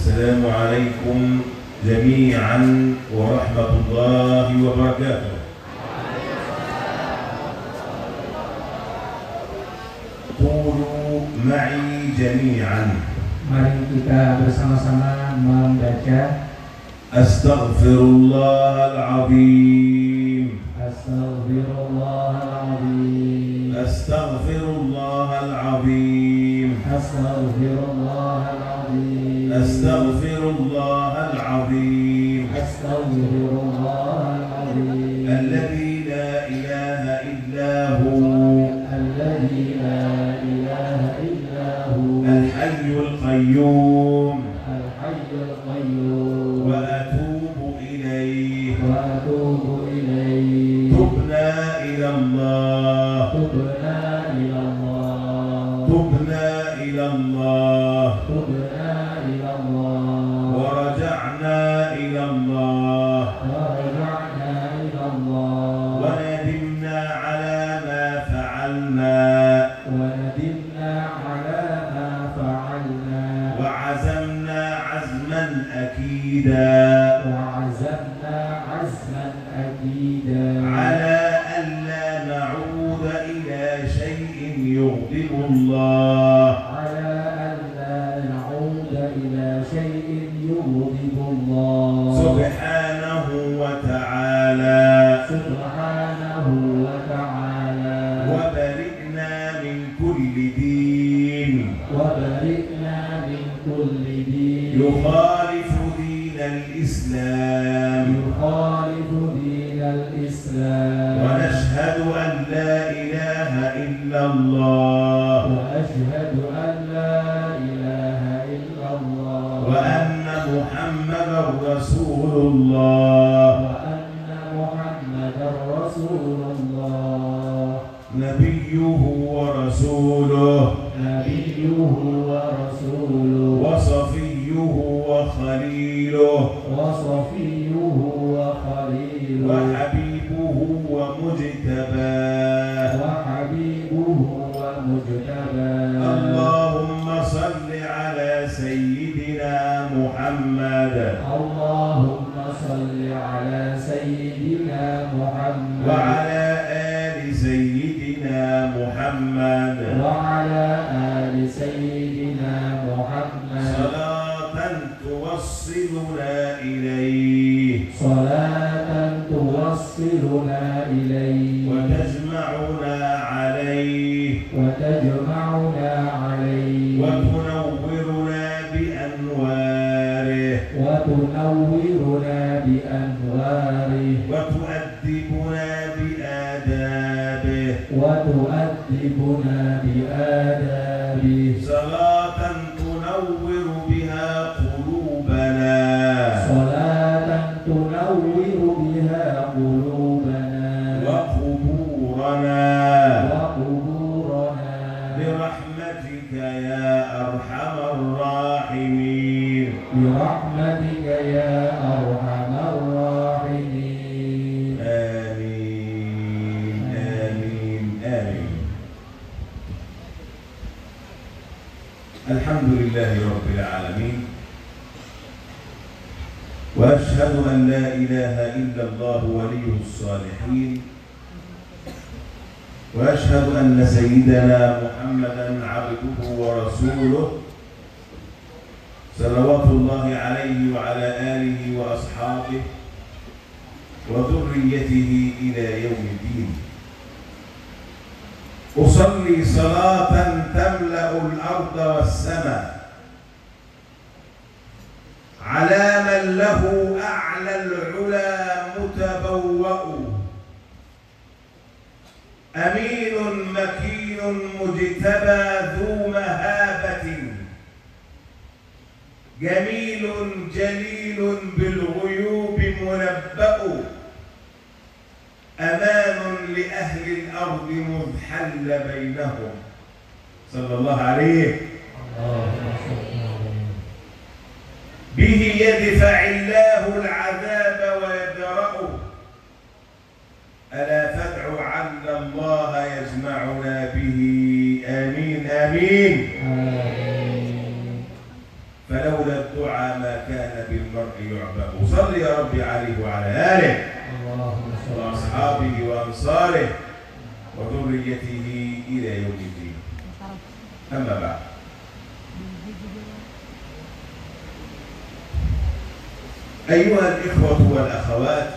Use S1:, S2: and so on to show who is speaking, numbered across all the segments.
S1: السلام عليكم جميعا ورحمة الله وبركاته. قولوا معي جميعا.
S2: Mari kita bersama-sama membaca
S1: Astaghfirullahal azim.
S2: Astaghfirullahal azim.
S1: Astaghfirullahal azim.
S2: Astaghfirullahal azim.
S1: Astaghfirullahal azim.
S2: Astaghfirullahal azim.
S1: Alladzi la ilaha illa hu.
S2: Alladzi la ilaha illa hu.
S1: Al-hayyul qayyum.
S2: Al-hayyul qayyum.
S1: Wa atubu ilayhi.
S2: Wa atubu ilayhi.
S1: Tubna ila Allah.
S2: Tubna ila Allah.
S1: Tubna ila Allah.
S2: Tubna ila Allah.
S1: Wa raja'na ila Allah.
S2: ورجعنا إلى الله.
S1: وندمنا على ما فعلنا.
S2: وندمنا على ما فعلنا.
S1: وعزمنا عزما أكيدا.
S2: وعزمنا عزما أكيدا.
S1: على ألا نعود إلى شيء يغضب الله.
S2: على ألا نعود إلى شيء يغضب الله.
S1: سبحانه وتعالى.
S2: سبحانه وتعالى.
S1: وبرئنا من كل دين.
S2: وبرئنا من كل دين.
S1: يخالف دين الإسلام.
S2: يخالف دين الإسلام.
S1: ونشهد أن لا إله إلا الله.
S2: وأشهد أن لا إله إلا الله.
S1: وأن محمدا رسول الله.
S2: وأن محمدا رسول الله.
S1: نبيه ورسوله.
S2: نبيه ورسوله.
S1: وصفيه وخليله.
S2: وصفيه وخليله.
S1: وحبيبه ومجتباه.
S2: وحبيبه ومجتباه.
S1: اللهم صل على سيدنا محمد.
S2: اللهم صل على سيدنا محمد.
S1: وعلى آل سيدنا محمد.
S2: وعلى آل سيدنا محمد.
S1: صلاة توصلنا إليه.
S2: صلاة توصلنا إليه.
S1: وتجمعنا عليه.
S2: وتجمعنا عليه.
S1: وتنورنا بأنواره.
S2: وتنورنا بأنواره.
S1: وتؤدبنا بآدابه.
S2: وتؤدبنا بآدابه.
S1: صلاة تنور بها قلوبنا.
S2: صلاة تنور بها قلوبنا.
S1: وقبورنا.
S2: وقبورنا.
S1: برحمتك يا أرحم الراحمين.
S2: برحمتك يا أرحم الراحمين.
S1: آمين آمين آمين. الحمد لله رب العالمين. وأشهد أن لا إله إلا الله ولي الصالحين. وأشهد أن سيدنا محمدا عبده ورسوله صلوات الله عليه وعلى آله وأصحابه وذريته إلى يوم الدين. أصلي صلاة تملأ الأرض والسماء على من له أعلى العلا متبوأ. أمين مكين مجتبى ذو مهابة. جميل جليل بالغيوب منبأ. أمان لأهل الأرض مذ حل بينهم. صلى الله عليه. به يدفع الله العذاب ويدرأه. ألا فادع عل الله يجمعنا به. آمين آمين.
S2: آمين.
S1: فلولا الدعاء يعبد وصل يا ربي عليه وعلى آله وأصحابه وأنصاره وذريته إلى يوم الدين. أما بعد، أيها الإخوة والأخوات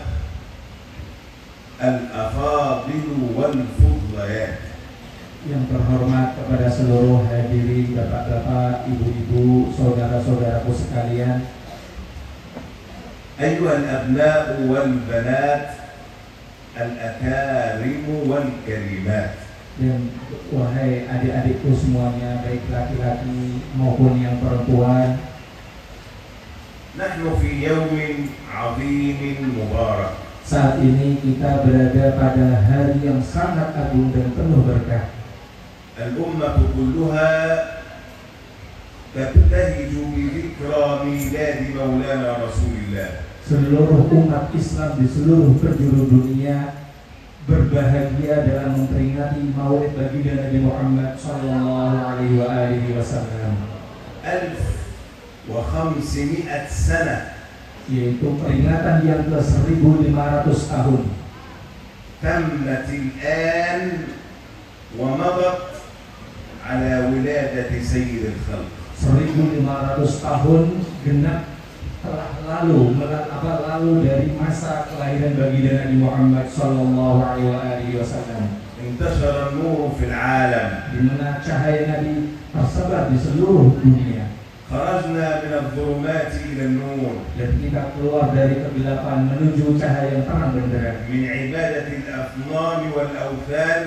S1: الأفاضل والفضليات.
S2: Yang terhormat kepada seluruh hadirin, bapak-bapak, ibu-ibu, saudara-saudaraku sekalian.
S1: أيها الأبناء والبنات الأكارم والكريمات.
S2: Dan wahai adik-adikku semuanya, baik laki-laki maupun yang perempuan.
S1: نحن في يوم عظيم مبارك.
S2: Saat ini kita berada pada hari yang sangat agung dan penuh berkah.
S1: الأمة كلها تبتهج بذكرى ميلاد مولانا رسول الله.
S2: Seluruh umat Islam di seluruh penjuru dunia berbahagia dalam memperingati maulid baginda Nabi Muhammad sallallahu alaihi wasallam.
S1: 1500 سنة,
S2: yaitu peringatan yang ke 1500 tahun.
S1: تمت الآن ومضت على ولادة سيد الخلق.
S2: 1500 tahun genap telah lalu dari masa kelahiran baginda Nabi Muhammad sallallahu alaihi wasallam.
S1: انتشر النور في العالم,
S2: Di mana cahaya Nabi tersebar di seluruh dunia.
S1: خرجنا من الظلمات إلى النور,
S2: Dan kita keluar dari kegelapan menuju cahaya yang terang benderang.
S1: من عبادة الأصنام والأوثان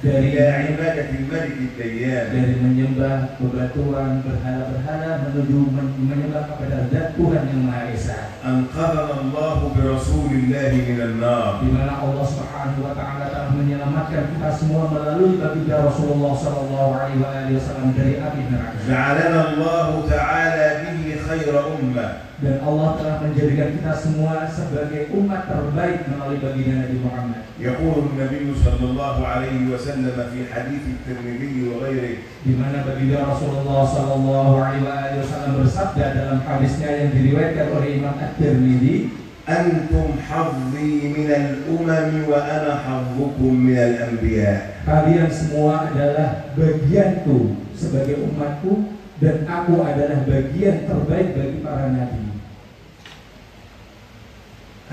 S2: Dari
S1: إلى عبادة الملك الديان.
S2: dari menyembah bebatuan, berhala-berhala menuju menyembah kepada Zat Tuhan yang Maha Esa.
S1: أنقذنا الله برسول الله من النار,
S2: Di mana Allah Subhanahu wa taala telah menyelamatkan kita semua melalui baginda Rasulullah sallallahu alaihi wasallam dari api neraka.
S1: جعلنا الله تعالى به خير أمة.
S2: Dan Allah telah menjadikan kita semua sebagai umat terbaik melalui baginda Nabi Muhammad.
S1: يقول النبي صلى الله عليه وسلم في حديث الترمذي وغيره,
S2: Di mana baginda Rasulullah sallallahu alaihi wasallam bersabda dalam hadisnya yang diriwayatkan oleh Imam At-Tirmidzi,
S1: أنتم حظي من الأمم وأنا حظكم من الأنبياء.
S2: kalian semua adalah bagianku sebagai umatku dan aku adalah bagian terbaik bagi para nabi.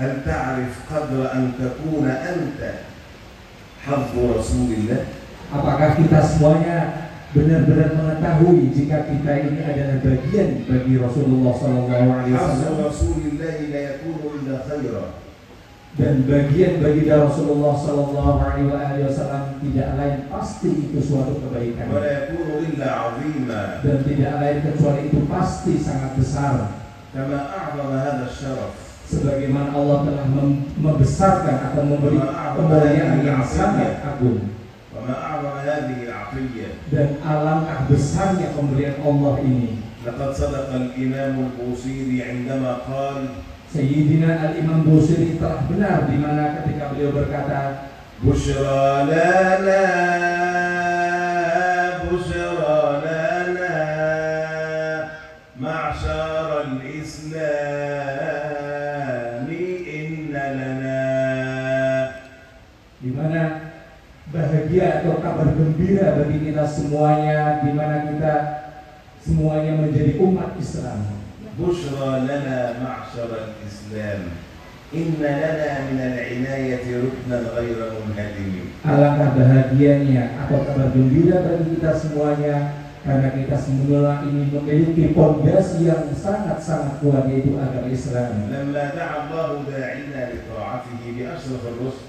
S1: هل تعرف قدر أن تكون أنت حظ رسول الله؟
S2: Apakah kita semuanya benar-benar mengetahui jika kita ini adalah bagian bagi Rasulullah sallallahu alaihi
S1: حظ
S2: wasallam?
S1: رسول الله لا يكون إلا خيرا.
S2: Dan bagian baginda Rasulullah sallallahu alaihi wasallam tidak lain pasti itu suatu kebaikan.
S1: ولا يكون إلا عظيما.
S2: Dan tidak lain kecuali itu pasti sangat besar.
S1: كما أعظم هذا الشرف,
S2: Sebagaimana Allah telah membesarkan atau memberi kemuliaan yang sangat agung.
S1: وما أعظم هذه العطية.
S2: Dan alangkah besarnya pemberian Allah ini.
S1: لقد صدق الإمام البوصيري عندما قال,
S2: Sayyidina Al-Imam Busiri telah benar di mana ketika beliau berkata,
S1: بشرى لنا بشرى لنا معشر الإسلام إن لنا.
S2: di mana bahagia atau kabar gembira bagi kita semuanya, di mana kita semuanya menjadi umat Islam.
S1: بشرى لنا معشر الإسلام إن لنا من العناية ركنا غير منهدم.
S2: Alangkah bahagianya atau kabar gembira bagi kita semuanya, karena kita semula ini memiliki pondasi yang sangat-sangat kuat, yaitu agama Islam.
S1: لما دعا الله داعينا لطاعته بأشرف الرسل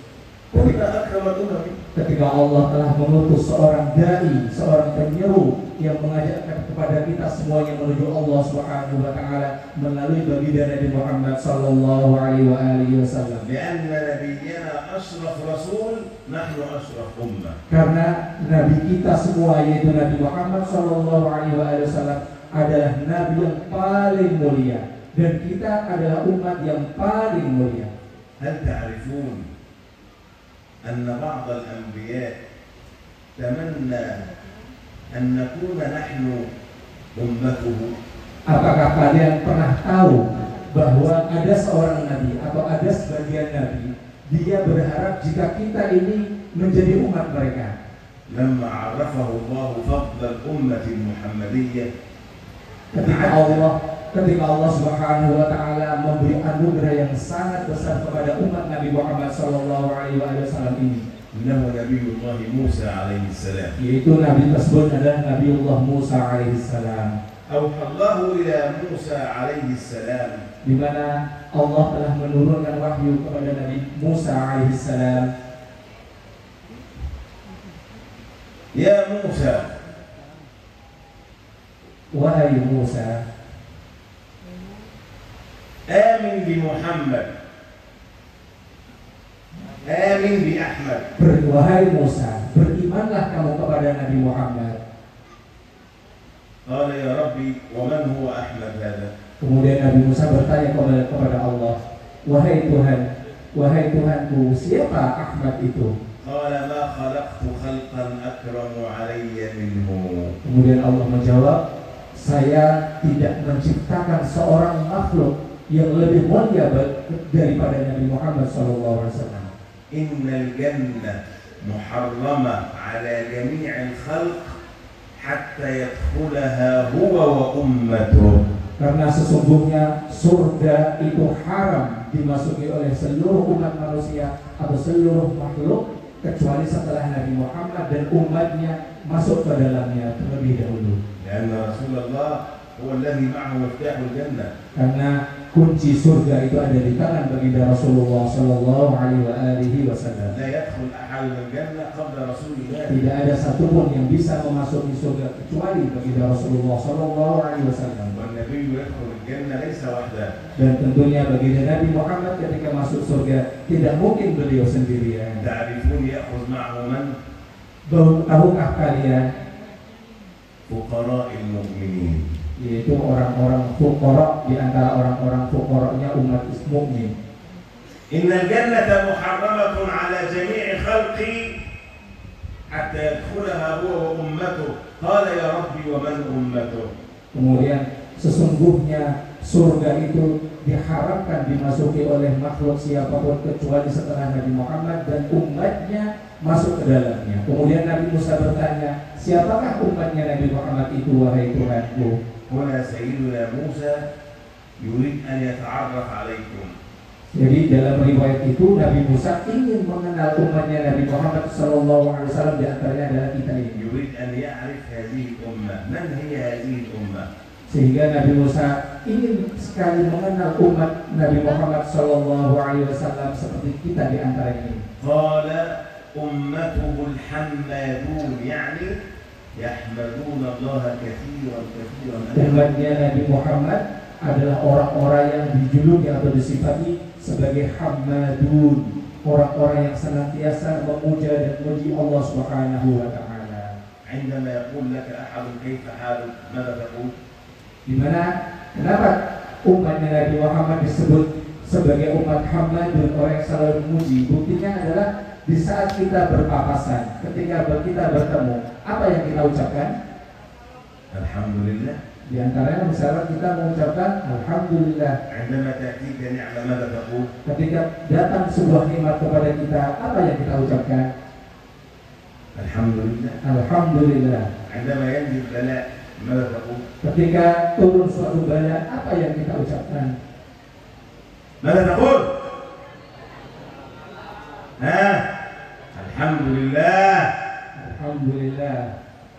S1: قلنا أكرم الأمم.
S2: Ketika Allah telah mengutus seorang dai, seorang penyeru yang mengajarkan kepada kita semuanya menuju Allah Subhanahu wa taala melalui baginda Nabi Muhammad sallallahu alaihi wasallam.
S1: لأن نبينا أشرف رسول نحن أشرف أمة.
S2: Karena nabi kita semua yaitu Nabi Muhammad sallallahu alaihi wasallam adalah nabi yang paling mulia dan kita adalah umat yang paling mulia.
S1: هل تعرفون أن بعض الأنبياء تمنى أن نكون نحن أمته؟
S2: Apakah kalian pernah tahu bahwa ada seorang nabi atau ada sebagian nabi, dia berharap jika kita ini menjadi umat mereka.
S1: لما عرفه الله فضل الأمة المحمدية
S2: Ketika Allah Subhanahu wa taala memberi anugerah yang sangat besar kepada umat Nabi Muhammad sallallahu alaihi wasallam ini,
S1: إنه نبي الله موسى عليه السلام،
S2: yaitu nabi tersebut adalah Nabiullah Musa alaihi salam.
S1: أوحى الله إلى موسى عليه السلام
S2: Di mana Allah telah menurunkan wahyu kepada Nabi Musa alaihi salam.
S1: يا موسى،
S2: Wahai Musa,
S1: آمن بمحمد، آمن بأحمد.
S2: wahai Musa, berimanlah kamu kepada Nabi Muhammad.
S1: قال يا ربي ومن هو أحمد هذا؟
S2: Kemudian Nabi Musa bertanya kepada Allah, wahai Tuhanku, siapa Ahmad itu?
S1: قال ما خلقت خلقا أكرم علي منه.
S2: Kemudian Allah menjawab, saya tidak menciptakan seorang makhluk yang lebih mulia daripada Nabi Muhammad SAW.
S1: إن الجنة محرمة على جميع الخلق حتى يدخلها هو وأمته.
S2: Karena sesungguhnya surga itu haram dimasuki oleh seluruh umat manusia atau seluruh makhluk kecuali setelah Nabi Muhammad dan umatnya masuk ke dalamnya terlebih dahulu.
S1: لأن رسول الله هو الذي معه مفتاح الجنة.
S2: Karena kunci surga itu ada di tangan baginda Rasulullah Sallallahu Alaihi Wasallam.
S1: لا يدخل أحد الجنة قبل رسول الله.
S2: Tidak ada satupun yang bisa memasuki surga kecuali baginda Rasulullah Sallallahu Alaihi Wasallam.
S1: والنبي يدخل الجنة ليس وحده.
S2: Dan tentunya baginda Nabi Muhammad ketika masuk surga tidak mungkin beliau sendirian.
S1: تعرفون يأخذ معه من؟
S2: Tahukah kalian?
S1: فقراء المؤمنين.
S2: Yaitu orang-orang fuqara di antara orang-orang fuqaranya umat mukmin.
S1: إن الجنة محرمة على جميع خلقي حتى يدخلها هو وأمته. قال يا ربي ومن أمته؟
S2: Kemudian sesungguhnya surga itu diharapkan dimasuki oleh makhluk siapapun kecuali setelah Nabi Muhammad dan umatnya masuk ke dalamnya. Kemudian Nabi Musa bertanya, siapakah umatnya Nabi Muhammad itu, wahai Tuhanku?
S1: هنا سيدنا موسى يريد أن يتعرف عليكم.
S2: Jadi dalam riwayat itu Nabi Musa ingin mengenal umatnya Nabi Muhammad SAW, di antaranya adalah kita ini.
S1: يريد أن يعرف هذه الأمة. من هي هذه الأمة؟
S2: Sehingga Nabi Musa ingin sekali mengenal umat Nabi Muhammad SAW seperti kita di antara ini.
S1: قال أمته الحمادون، يعني يحمدون الله كثيرا كثيرا.
S2: Umatnya Nabi Muhammad adalah orang-orang yang dijuluki atau disifati sebagai Hamadun, orang-orang yang senantiasa memuja dan memuji Allah Subhanahu wa taala.
S1: عندما يقول لك أحد كيف حالك ماذا تقول؟
S2: Di mana kenapa umatnya Nabi Muhammad disebut sebagai umat Hamadun, orang yang selalu memuji? Buktinya adalah di saat kita berpapasan, ketika kita bertemu, apa yang kita ucapkan?
S1: Alhamdulillah.
S2: Di antaranya misalnya kita mengucapkan Alhamdulillah.
S1: عندما تأتيك نعمة ماذا تقول؟
S2: Ketika datang sebuah nikmat kepada kita, apa yang kita ucapkan?
S1: Alhamdulillah.
S2: Alhamdulillah.
S1: عندما ينزل بلاء ماذا تقول؟
S2: Ketika turun suatu bala, apa yang kita ucapkan?
S1: ماذا تقول؟ ها؟ الحمد لله.
S2: Alhamdulillah.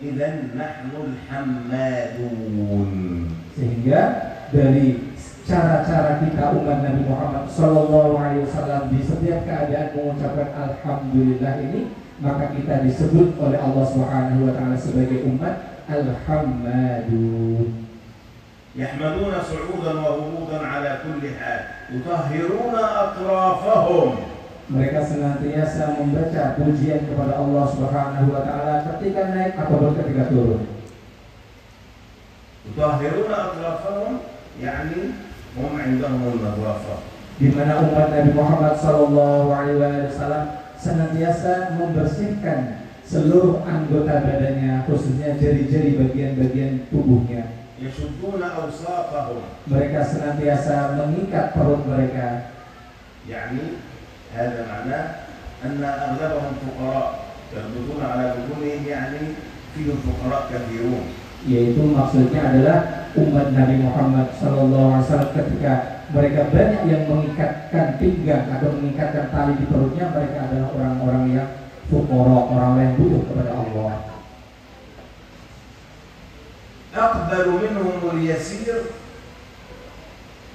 S1: إذا نحن الحمادون.
S2: Sehingga dari cara-cara kita umat Nabi Muhammad SAW di setiap keadaan mengucapkan Alhamdulillah ini, maka kita disebut oleh Allah Subhanahu wa taala sebagai umat Al-Hammadun.
S1: يحمدون صعودا وهبوطا على كل حال، يطهرون أطرافهم.
S2: Mereka senantiasa membaca pujian kepada Allah Subhanahu wa taala ketika naik atau ketika turun.
S1: يطهرون أطرافهم يعني هم عندهم النظافة.
S2: Di mana umat Nabi Muhammad SAW senantiasa membersihkan seluruh anggota badannya, khususnya jari-jari bagian-bagian tubuhnya.
S1: يشدون أوساطهم.
S2: Mereka senantiasa mengikat perut mereka.
S1: يعني هذا معناه أن أغلبهم فقراء يردون على بطونهم، يعني فيهم فقراء كثيرون.
S2: Yaitu maksudnya adalah umat Nabi Muhammad SAW ketika mereka banyak yang mengikatkan pinggang atau mengikatkan tali di perutnya, mereka adalah orang-orang yang fuqara, orang yang butuh kepada Allah.
S1: أقبل منهم اليسير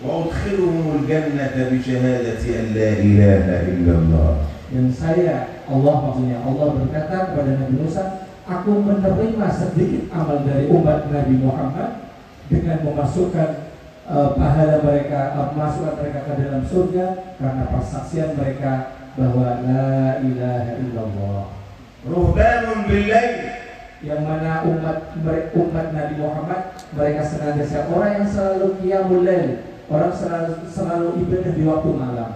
S1: وأدخلهم الجنة بشهادة أن لا إله إلا الله.
S2: Dan saya, Allah maksudnya, Allah berkata kepada Nabi Musa, aku menerima sedikit amal dari umat Nabi Muhammad dengan memasukkan pahala mereka, masukkan mereka ke dalam surga karena persaksian mereka bahwa la ilaha illallah.
S1: Ruhbanun bil-lail,
S2: yang mana umat Nabi Muhammad mereka senantiasa orang yang selalu qiyamul lail, orang selalu ibadah di waktu malam.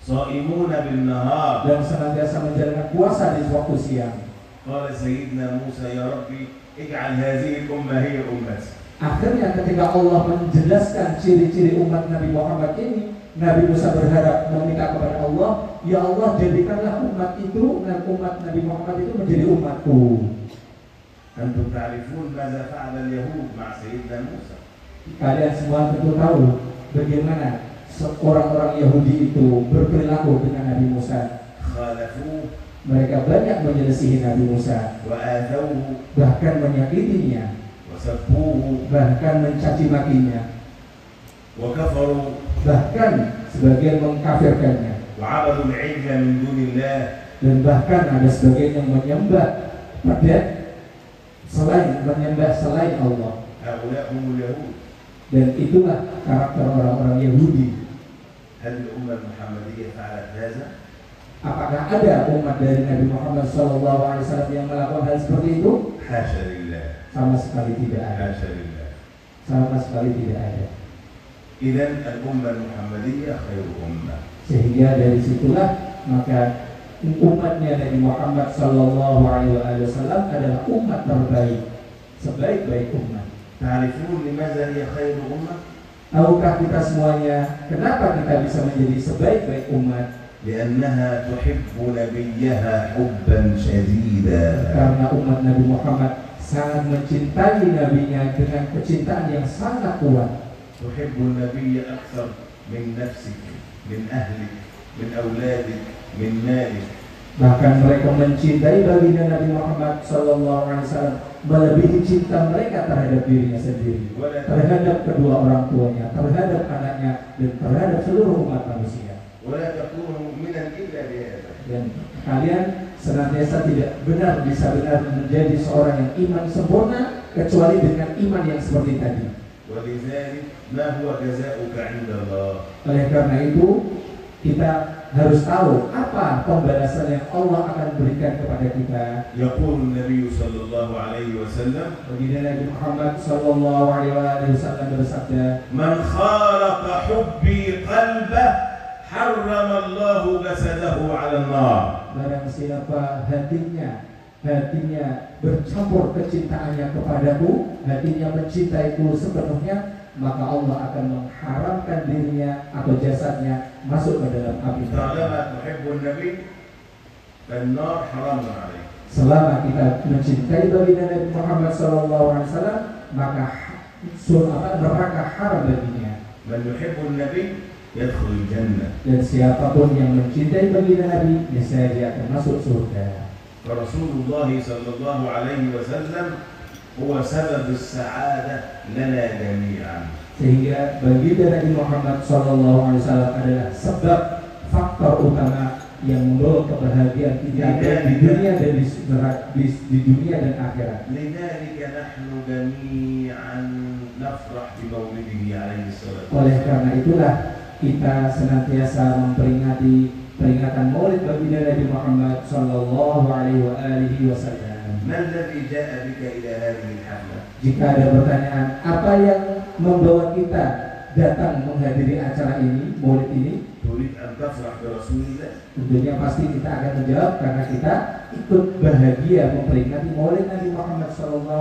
S1: Shaimuna bin-nahar,
S2: dan senantiasa menjalankan puasa di waktu siang.
S1: Qala Sayyidina Musa ya Rabbi ij'al hadhihi al-ummah hiya ummati.
S2: Akhirnya ketika Allah menjelaskan ciri-ciri umat Nabi Muhammad ini, Nabi Musa berharap meminta kepada Allah, ya Allah jadikanlah umat itu dan umat Nabi Muhammad itu menjadi umatku.
S1: Antum ta'rifun madza fa'ala al-yahud ma'a Sayyidina Musa.
S2: Kalian semua tentu tahu bagaimana orang-orang Yahudi itu berperilaku dengan Nabi Musa.
S1: Khalafu,
S2: mereka banyak menyelisihi Nabi Musa,
S1: wa adawhu,
S2: bahkan menyakitinya,
S1: wa sabbuhu,
S2: bahkan mencaci makinya,
S1: wa kafaru,
S2: bahkan sebagian mengkafirkannya,
S1: wa 'abadu al-'ijla min dunillah,
S2: dan bahkan ada sebagian yang menyembah selain Allah.
S1: Haula humul yahud.
S2: Dan itulah karakter orang-orang Yahudi.
S1: Hal al-ummah al-Muhammadiyah fa'alat hadza?
S2: Apakah ada umat dari Nabi Muhammad SAW yang melakukan hal seperti itu?
S1: Hasya lillah.
S2: Sama sekali tidak ada.
S1: Hasya lillah.
S2: Sama sekali tidak ada.
S1: Idzan al-ummah al-Muhammadiyah khairu ummah.
S2: Sehingga dari situlah maka umatnya Nabi Muhammad SAW adalah umat terbaik, sebaik-baik umat.
S1: Ta'rifun limadza hiya khairu ummah?
S2: Tahukah kita semuanya kenapa kita bisa menjadi sebaik-baik umat?
S1: Li'annaha tuhibbu nabiyyaha hubban shadida.
S2: Karena umat Nabi Muhammad sangat mencintai nabinya dengan kecintaan yang sangat kuat.
S1: Tuhibbu nabiyya akthar min nafsik, min ahlik, min auladik, min malik.
S2: Bahkan mereka mencintai baginda Nabi Muhammad SAW melebihi cinta mereka terhadap dirinya sendiri, terhadap kedua orang tuanya, terhadap anaknya, dan terhadap seluruh umat manusia. Dan kalian senantiasa tidak bisa benar menjadi seorang yang iman sempurna kecuali dengan iman yang seperti tadi. Oleh karena itu kita harus tahu apa pembalasan yang Allah akan berikan kepada kita.
S1: Yaqulu Nabi sallallahu alaihi wasallam,
S2: baginda Nabi Muhammad sallallahu alaihi wasallam bersabda, "Man
S1: khalaqa hubbi qalbah, harrama Allahu jasadahu 'ala an-nar."
S2: Barang siapa hatinya bercampur kecintaannya kepadaku, hatinya mencintaiku sepenuhnya, maka Allah akan mengharamkan dirinya atau jasadnya masuk ke dalam api neraka. Selama kita mencintai baginda Nabi Muhammad SAW, maka neraka haram baginya. Dan siapapun yang mencintai baginda Nabi, niscaya dia akan masuk surga.
S1: Rasulullah sallallahu alaihi wasallam huwa sabab as-sa'adah lana jami'an.
S2: Sehingga baginda Nabi Muhammad SAW adalah sebab faktor utama yang membawa kebahagiaan kita di dunia dan di dunia dan akhirat.
S1: Lidzalika nahnu jami'an nafrah bi maulidihi alaihi salatu.
S2: Oleh karena itulah kita senantiasa memperingati peringatan Maulid baginda Nabi Muhammad SAW.
S1: Jika
S2: ada pertanyaan, apa yang membawa kita datang menghadiri acara ini, maulid ini,
S1: تريد أن تفرح برسول الله
S2: tentunya pasti kita akan menjawab karena kita ikut bahagia memperingati maulid Nabi Muhammad SAW.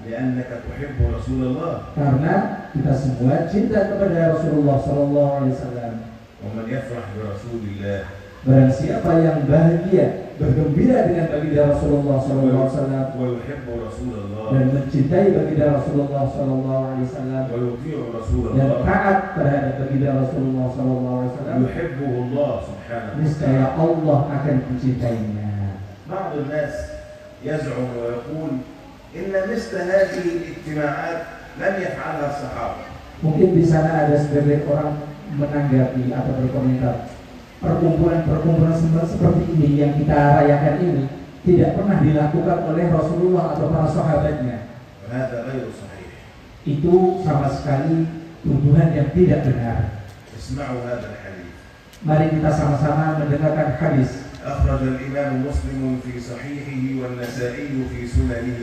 S1: لأنك تحب رسول الله
S2: Karena kita semua cinta kepada Rasulullah SAW.
S1: ومن يفرح برسول الله
S2: Barang siapa yang bahagia, bergembira dengan baginda Rasulullah SAW
S1: ويحب رسول الله
S2: dan mencintai baginda Rasulullah SAW
S1: ويطيع رسول
S2: dan
S1: الله
S2: taat terhadap baginda Rasulullah SAW,
S1: يحبه الله سبحانه
S2: niscaya
S1: وتعالى.
S2: Allah akan mencintainya.
S1: بعض الناس يزعم ويقول إن مثل هذه الاجتماعات لم يفعلها الصحابة.
S2: Mungkin di sana ada sebagian orang menanggapi atau berkomentar, perkumpulan seperti ini yang kita rayakan ini tidak pernah dilakukan oleh Rasulullah atau para sahabatnya.
S1: وهذا غير صحيح.
S2: Itu sama sekali tuduhan yang tidak benar.
S1: اسمعوا هذا الحديث.
S2: Mari kita sama-sama mendengarkan hadis.
S1: أخرج الإمام مسلم في صحيحه والنسائي في سننه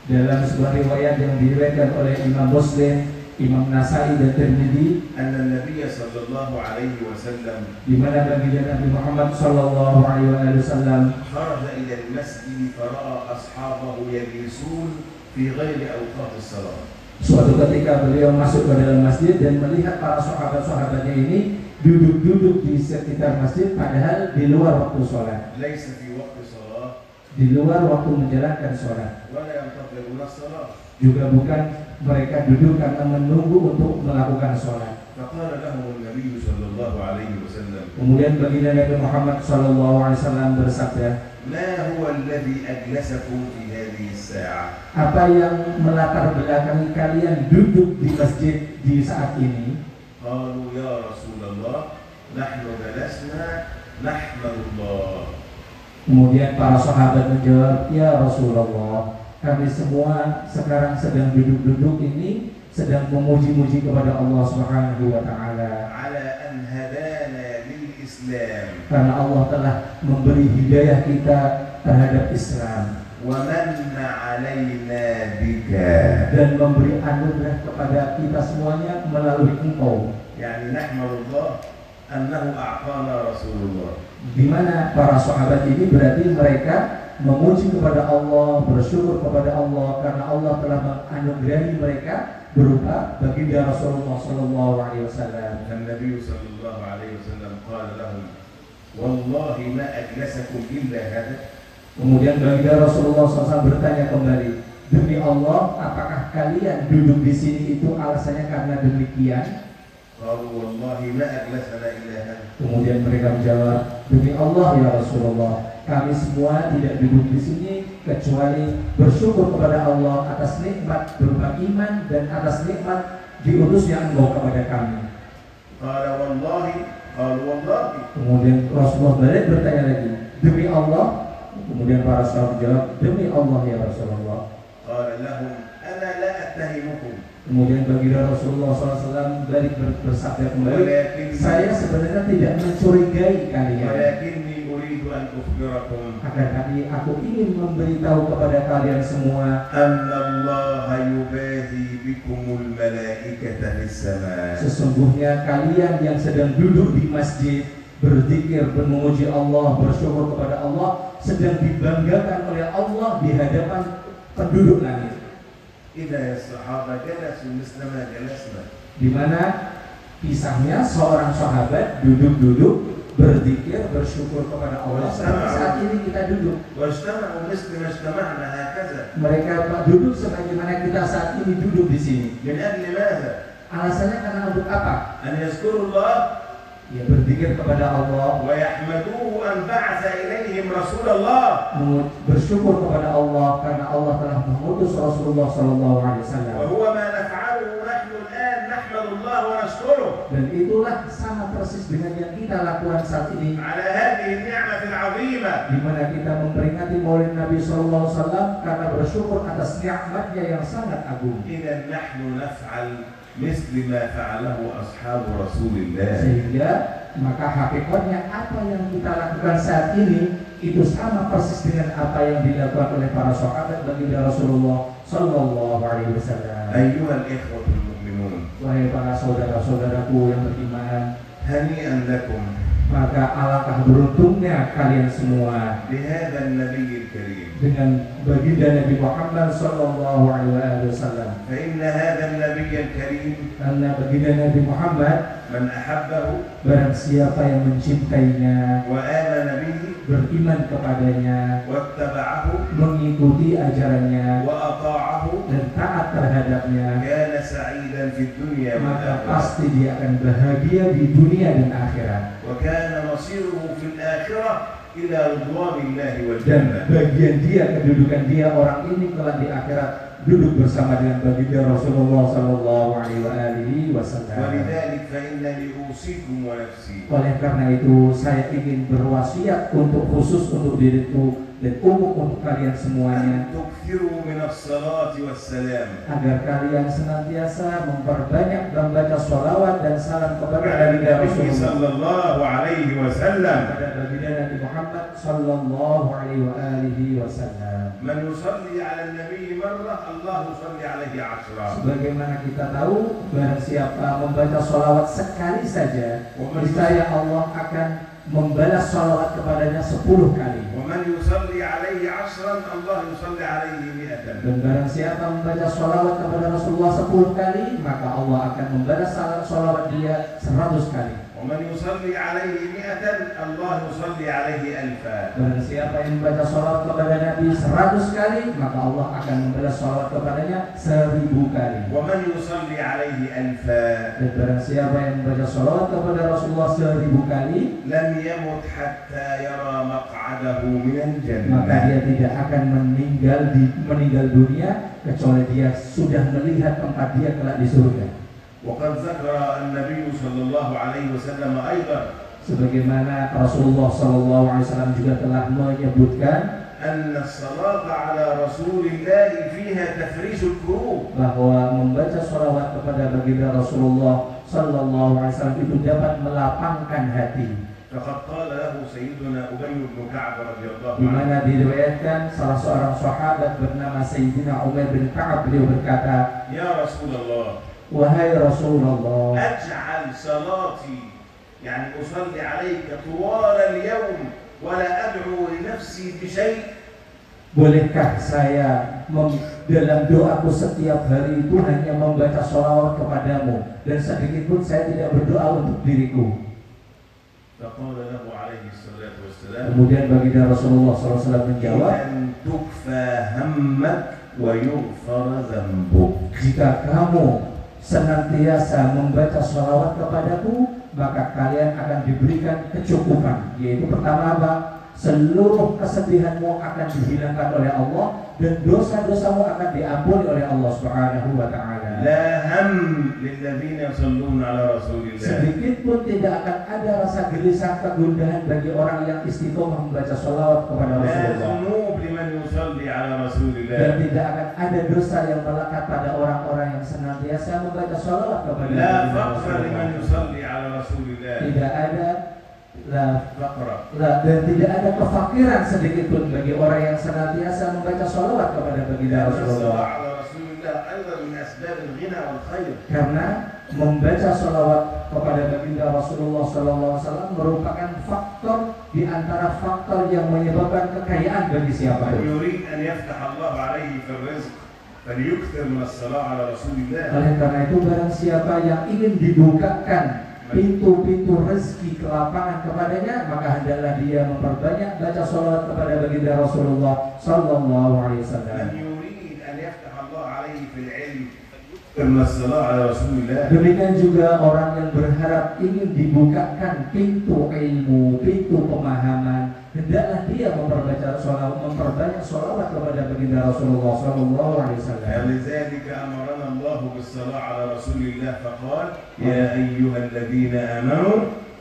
S2: Dalam sebuah riwayat yang diriwayatkan oleh Imam Muslim, Imam Nasai dan Tirmidzi,
S1: أن النبي صلى الله عليه وسلم
S2: di mana baginda Nabi Muhammad sallallahu alaihi wasallam
S1: خرج إلى المسجد فرأى أصحابه يجلسون في غير أوقات الصلاة.
S2: suatu ketika beliau masuk ke dalam masjid dan melihat para sahabat-sahabatnya ini duduk-duduk di sekitar masjid padahal di luar waktu sholat,
S1: ليس في وقت صلاة
S2: di luar waktu menjalankan sholat,
S1: ولا ينتظرون الصلاة.
S2: juga bukan mereka duduk karena menunggu untuk melakukan sholat.
S1: فقال لهم النبي صلى الله عليه وسلم
S2: Kemudian baginda Nabi Muhammad sallallahu alaihi wasallam bersabda,
S1: ما هو الذي أجلسكم في هذه الساعة؟
S2: apa yang melatar belakangi kalian duduk di masjid di saat ini?
S1: قالوا يا رسول الله نحن جلسنا نحمد الله.
S2: Kemudian para sahabat menjawab, ya Rasulullah, kami semua sekarang sedang duduk-duduk ini sedang memuji-muji kepada Allah Subhanahu wa taala
S1: على أن هدانا للإسلام
S2: karena Allah telah memberi hidayah kita terhadap Islam
S1: ومن علينا بك.
S2: dan memberi anugerah kepada kita semuanya melalui engkau.
S1: يعني نحمد الله أنه أعطانا رسول الله.
S2: Di mana para sahabat ini berarti mereka memuji kepada Allah, bersyukur kepada Allah karena Allah telah menganugerahi mereka berupa baginda Rasulullah sallallahu alaihi wasallam.
S1: النبي صلى الله عليه وسلم قال لهم والله ما أجلسكم إلا هذا.
S2: Kemudian baginda Rasulullah SAW bertanya kembali, demi Allah, apakah kalian duduk di sini itu alasannya karena demikian?
S1: قالوا والله ما أجلسنا إلا هذا.
S2: Kemudian mereka menjawab, demi Allah ya Rasulullah, kami semua tidak duduk di sini kecuali bersyukur kepada Allah atas nikmat berupa iman dan atas nikmat diutusnya Engkau kepada kami.
S1: قال والله. قالوا والله.
S2: Kemudian Rasulullah balik bertanya lagi, demi Allah. Kemudian para sahabat menjawab, demi Allah ya Rasulullah.
S1: قال لهم أنا لا أتهمكم.
S2: Kemudian baginda Rasulullah SAW balik bersabda kembali, saya sebenarnya tidak mencurigai kalian,
S1: ولكني أريد أن أخبركم
S2: akan tapi aku ingin memberitahu kepada kalian semua
S1: أن الله يباهي بكم الملائكة في السماء.
S2: sesungguhnya kalian yang sedang duduk di masjid berzikir, memuji Allah, bersyukur kepada Allah sedang dibanggakan oleh Allah di hadapan penduduk langit.
S1: إذا الصحابة جلسوا مثل ما جلسنا.
S2: Di mana kisahnya seorang sahabat duduk-duduk berzikir, bersyukur kepada Allah seperti saat ini kita duduk.
S1: واجتمعوا مثل ما اجتمعنا هكذا.
S2: Mereka duduk sebagaimana kita saat ini duduk di sini.
S1: من أجل ماذا؟
S2: Alasannya karena untuk apa?
S1: أن يذكروا الله
S2: Ya berzikir kepada Allah,
S1: ويحمدوه أن بعث إليهم رسول الله.
S2: bersyukur kepada Allah karena Allah telah mengutus Rasulullah sallallahu alaihi wasallam.
S1: وهو ما نفعله نحن الآن نحمد الله ونشكره
S2: Dan itulah sama persis dengan yang kita lakukan saat ini,
S1: على هذه النعمة العظيمة.
S2: di mana kita memperingati Maulid Nabi sallallahu alaihi wasallam karena bersyukur atas nikmatnya yang sangat agung.
S1: إذا نحن نفعل مثل ما فعله أصحاب رسول الله.
S2: Sehingga maka hakikatnya apa yang kita lakukan saat ini itu sama persis dengan apa yang dilakukan oleh para sahabat baginda Rasulullah sallallahu alaihi wasallam.
S1: أيها الإخوة المؤمنون.
S2: Wahai para saudara-saudaraku yang beriman,
S1: هنيئا لكم
S2: maka alangkah beruntungnya kalian semua
S1: بهذا النبي الكريم
S2: dengan baginda Nabi Muhammad sallallahu alaihi wasallam.
S1: فإن هذا النبي الكريم
S2: Karena baginda Nabi Muhammad,
S1: من أحبه
S2: barang siapa yang mencintainya,
S1: وآمن به
S2: beriman kepadanya,
S1: واتبعه
S2: mengikuti ajarannya
S1: وأطاعه
S2: dan taat terhadapnya,
S1: كان سعيدا في الدنيا
S2: maka
S1: والآخرة
S2: pasti dia akan bahagia di dunia dan akhirat.
S1: وكان مصيره في الآخرة إلى رضوان الله
S2: Dan
S1: والجنة.
S2: bagian dia, kedudukan dia orang ini kelak di akhirat duduk bersama dengan baginda Rasulullah sallallahu alaihi wasallam.
S1: ولذلك فإنني أوصيكم ونفسي
S2: Oleh karena itu saya ingin berwasiat untuk khusus untuk diriku dan umum untuk kalian semuanya,
S1: أن تكثروا من الصلاة والسلام
S2: agar kalian senantiasa memperbanyak membaca sholawat dan salam kepada
S1: على
S2: baginda
S1: النبي
S2: Rasulullah,
S1: صلى الله عليه وسلم.
S2: kepada baginda Nabi Muhammad sallallahu alaihi wasallam.
S1: من يصلي على النبي مرة الله يصلي عليه 10.
S2: Sebagaimana kita tahu, barang siapa membaca sholawat sekali saja, niscaya Allah akan membalas sholawat kepadanya 10 kali.
S1: ومن يصلي عليه 10 الله يصلي عليه 100.
S2: Dan barang siapa membaca sholawat kepada Rasulullah 10 kali, maka Allah akan membalas sholawat dia 100 kali.
S1: ومن يصلي عليه 100 الله يصلي عليه 1000.
S2: Barang siapa yang membaca sholawat kepada Nabi 100 kali, maka Allah akan membalas sholawat kepadanya 1000 kali.
S1: ومن يصلي عليه 1000
S2: Dan barang siapa yang membaca sholawat kepada Rasulullah 1000 kali,
S1: لم يمت حتى يرى مقعده من
S2: maka
S1: الجنة.
S2: dia tidak akan meninggal dunia kecuali dia sudah melihat tempat dia kelak di surga.
S1: وقد ذكر النبي صلى الله عليه وسلم أيضا
S2: Sebagaimana Rasulullah SAW juga telah menyebutkan
S1: أن الصلاة على رسول الله فيها تفريج الكروب.
S2: bahwa membaca sholawat kepada baginda Rasulullah SAW itu dapat melapangkan hati.
S1: فقد قال له سيدنا أبي بن كعب رضي الله
S2: Di
S1: عنه
S2: mana diriwayatkan salah seorang sahabat bernama Sayyidina Umar bin Ka'ab, beliau berkata,
S1: يا رسول الله
S2: wahai Rasulullah,
S1: أجعل صلاتي يعني أصلي عليك طوال اليوم ولا أدعو لنفسي بشيء.
S2: bolehkah saya dalam doaku setiap hari itu hanya membaca sholawat kepadamu dan sedikit pun saya tidak berdoa untuk diriku?
S1: فقال له عليه الصلاة والسلام
S2: Kemudian baginda Rasulullah SAW menjawab,
S1: أن تكفى همك ويغفر ذنبك.
S2: jika kamu senantiasa membaca sholawat kepadaku, maka kalian akan diberikan kecukupan. Yaitu pertama apa? Seluruh kesedihanmu akan dihilangkan oleh Allah dan dosa-dosamu akan diampuni oleh Allah Subhanahu wa Ta'ala.
S1: لا هم للذين يصلون على رسول الله.
S2: Sedikit pun tidak akan ada rasa gelisah kegundahan bagi orang yang istiqomah membaca sholawat kepada
S1: لا
S2: Rasulullah.
S1: ذنوب لمن يصلي على رسول الله.
S2: Dan tidak akan ada dosa yang melekat pada orang-orang yang senantiasa membaca sholawat kepada
S1: لا
S2: Rasulullah.
S1: فقر لمن يصلي على رسول الله.
S2: Tidak ada
S1: فقر.
S2: dan tidak ada kefakiran sedikit pun bagi orang yang senantiasa membaca sholawat kepada baginda
S1: لأن الصلاة
S2: Rasulullah.
S1: على رسول الله أيضا من أسباب الغنى والخير.
S2: Karena membaca sholawat kepada baginda Rasulullah SAW merupakan faktor di antara faktor yang menyebabkan kekayaan bagi
S1: من
S2: siapapun.
S1: يريد أن يفتح الله عليه في الرزق فليكثر من الصلاة على رسول الله.
S2: Oleh karena itu barang siapa yang ingin dibukakan pintu-pintu rezeki kelapangan kepadanya, maka hendaklah dia memperbanyak baca sholawat kepada baginda Rasulullah Sallallahu Alaihi
S1: من
S2: Wasallam.
S1: يريد أن يفتح الله عليه في العلم فليكثر من الصلاة على رسول الله.
S2: Demikian juga orang yang berharap ingin dibukakan pintu ilmu, pintu pemahaman, hendaklah dia memperbanyak sholawat kepada baginda Rasulullah Sallallahu Alaihi Wasallam.
S1: فلذلك أمرنا الله بالصلاة على رسول الله فقال يا أيها الذين آمنوا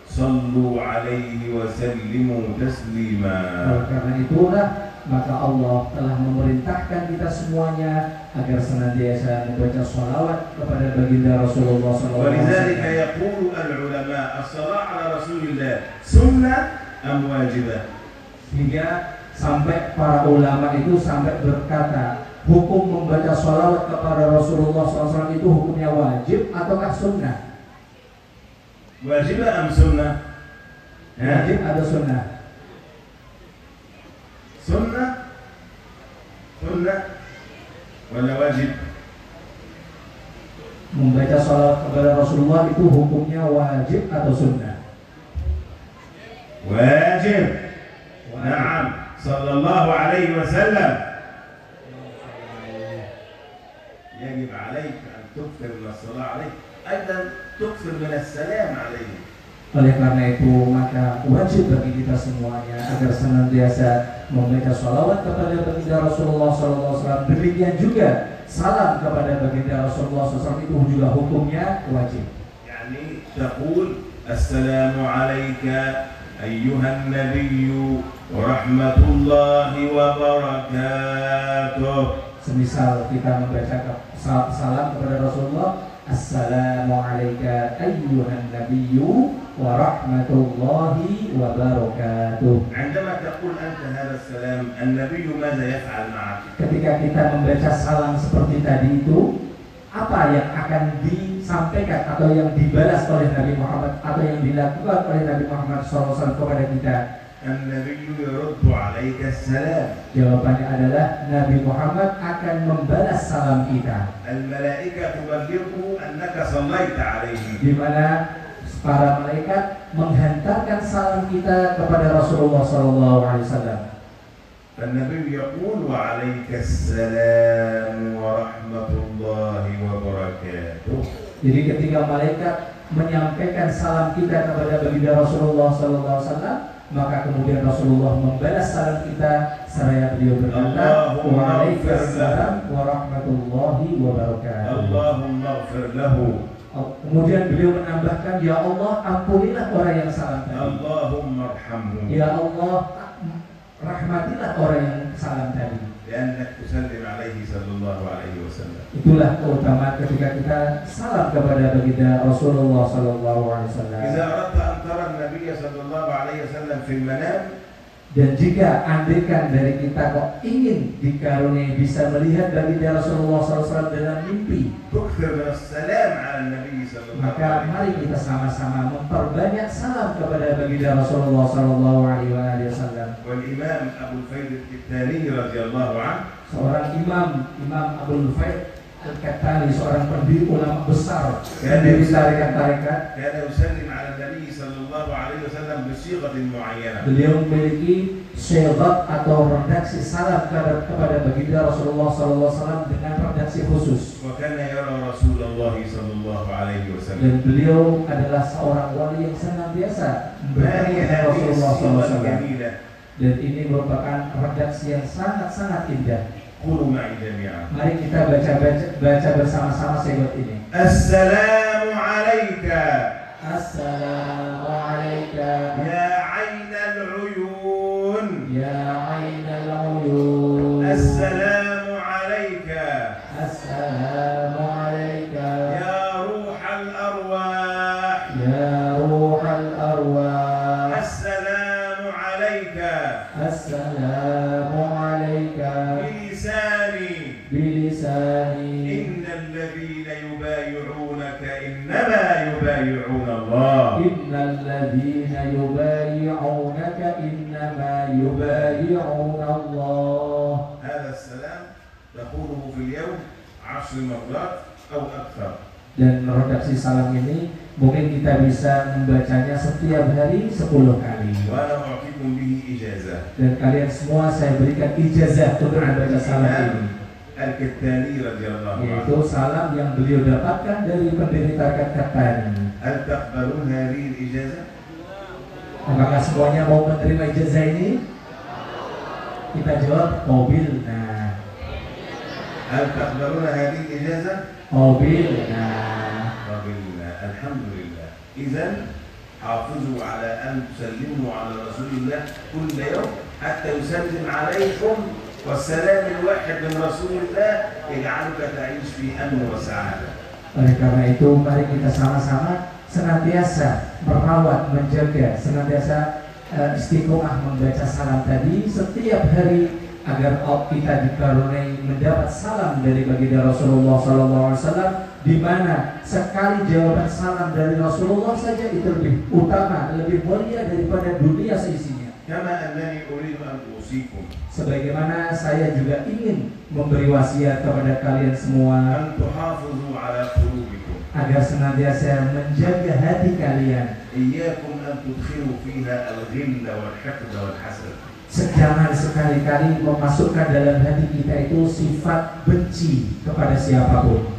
S1: صلوا عليه وسلموا تسليما.
S2: Karena itulah maka Allah telah memerintahkan kita semuanya agar senantiasa membaca sholawat kepada baginda Rasulullah Sallallahu Alaihi
S1: ولذلك
S2: Wasallam.
S1: يقول العلماء الصلاة على رسول الله سنة أم واجبة؟
S2: Hingga sampai para ulama itu sampai berkata hukum membaca sholawat kepada Rasulullah SAW itu hukumnya wajib ataukah sunnah?
S1: Wajib am sunnah?
S2: Wajib atau sunnah?
S1: Sunnah? Sunnah? Wala wajib?
S2: Membaca sholawat kepada Rasulullah itu hukumnya wajib atau sunnah?
S1: Wajib. Naam. Sallallahu alaihi wasallam. يجب عليك أن تكثر من الصلاة عليه أيضا تكثر من السلام عليه.
S2: Oleh karena itu maka wajib bagi kita semuanya agar senantiasa membaca sholawat kepada baginda Rasulullah SAW. Demikian juga salam kepada baginda Rasulullah SAW itu juga hukumnya wajib.
S1: يعني تقول السلام عليك أيها النبي ورحمة الله وبركاته.
S2: Semisal kita membaca salam kepada Rasulullah, Assalamualaikum ayyuhan nabiyyu wa rahmatullahi wa barakatuh.
S1: عندما تقول أنت هذا السلام النبي ماذا يفعل معك؟
S2: Ketika kita membaca salam seperti tadi itu, apa yang akan disampaikan atau yang dibalas oleh Nabi Muhammad atau yang dilakukan oleh Nabi Muhammad SAW kepada kita?
S1: النبي يرد عليك السلام.
S2: Jawabannya adalah Nabi Muhammad akan membalas salam kita.
S1: الملائكة تبلغه أنك صليت عليه.
S2: Di mana para malaikat menghantarkan salam kita kepada Rasulullah SAW.
S1: فالنبي يقول وعليك السلام ورحمة الله وبركاته.
S2: Jadi ketika malaikat menyampaikan salam kita kepada baginda Rasulullah SAW, maka kemudian Rasulullah membalas salam kita seraya beliau berkata, Waalaikumsalam warahmatullahi wabarakatuh.
S1: Allahumma ighfir lahu.
S2: Kemudian beliau menambahkan, Ya Allah, ampunilah orang yang salam tadi.
S1: Allahumma arhamhu.
S2: Ya Allah, rahmatilah orang yang salam tadi.
S1: لأنك تسلم عليه صلى الله عليه وسلم.
S2: Itulah keutamaan ketika kita salam kepada baginda Rasulullah SAW.
S1: إذا أردت أن ترى النبي صلى الله عليه وسلم في المنام.
S2: Dan jika andaikan dari kita kok ingin dikaruniai bisa melihat baginda Rasulullah SAW dalam mimpi,
S1: تكثر من السلام على النبي صلى الله عليه
S2: maka
S1: وسلم.
S2: mari kita sama-sama memperbanyak salam kepada baginda Rasulullah SAW.
S1: والإمام أبو الفيض الكتاني رضي الله عنه.
S2: Seorang Imam Abdul Faid Al-Kattani, seorang pendiri ulama besar pendiri tarekat-tarekat.
S1: كان يسلم على النبي صلى الله عليه وسلم بصيغة معينة.
S2: Beliau memiliki syigat atau redaksi salam kepada baginda Rasulullah SAW dengan redaksi khusus.
S1: وكان يرى رسول الله صلى الله عليه وسلم.
S2: Dan beliau adalah seorang wali yang senantiasa bertemu dengan Rasulullah SAW. Dan ini merupakan redaksi yang sangat-sangat indah.
S1: قولوا معي جميعا.
S2: Mari kita baca bersama-sama syigat ini.
S1: السلام عليك
S2: Assalamu alayka
S1: يا عين العيون.
S2: ya aynal uyun.
S1: السلام عليك
S2: Assalamu alayka
S1: يا روح الأرواح.
S2: ya ruhal arwah.
S1: السلام عليك
S2: Assalamu alayka
S1: بلساني.
S2: bilisani.
S1: إن الذين يبايعونك إنما يبايعون الله.
S2: Innal ladzina yubayi'unaka innama yubayi'una Allah.
S1: هذا السلام تقوله في اليوم 10 مرات أو أكثر.
S2: Dan redaksi salam ini mungkin kita bisa membacanya setiap hari 10 kali.
S1: وأنا أعطيكم به إجازة.
S2: Dan kalian semua saya berikan ijazah untuk membaca salam ini,
S1: الكتاني رضي الله عنه.
S2: yaitu salam yang beliau dapatkan dari pendiri tarekat Kattani.
S1: هل تقبلون هذه الإجازة؟
S2: Apakah semuanya mau menerima ijazah ini? Kita jawab mobil. Nah,
S1: هل تقبلون هذه الإجازة؟
S2: mobil. Nah,
S1: قبلنا الحمد لله. إذا حافظوا على أن تسلموا على رسول الله كل يوم حتى يسلم عليكم. والسلام الواحد من رسول الله يجعلك تعيش في أمن وسعادة.
S2: oleh karena itu mari kita sama-sama senantiasa merawat, menjaga, senantiasa istiqomah membaca salam tadi setiap hari agar kita dikaruniai mendapat salam dari baginda Rasulullah SAW, di mana sekali jawaban salam dari Rasulullah saja itu lebih utama, lebih mulia daripada dunia seisinya.
S1: كما أنني أريد أن أوصيكم
S2: Sebagaimana saya juga ingin memberi wasiat kepada kalian semua
S1: أن تحافظوا على قلوبكم
S2: agar senantiasa menjaga hati kalian.
S1: إياكم أن تدخلوا فيها الغل والحقد والحسد.
S2: Jangan sekali-kali memasukkan dalam hati kita itu sifat benci kepada siapapun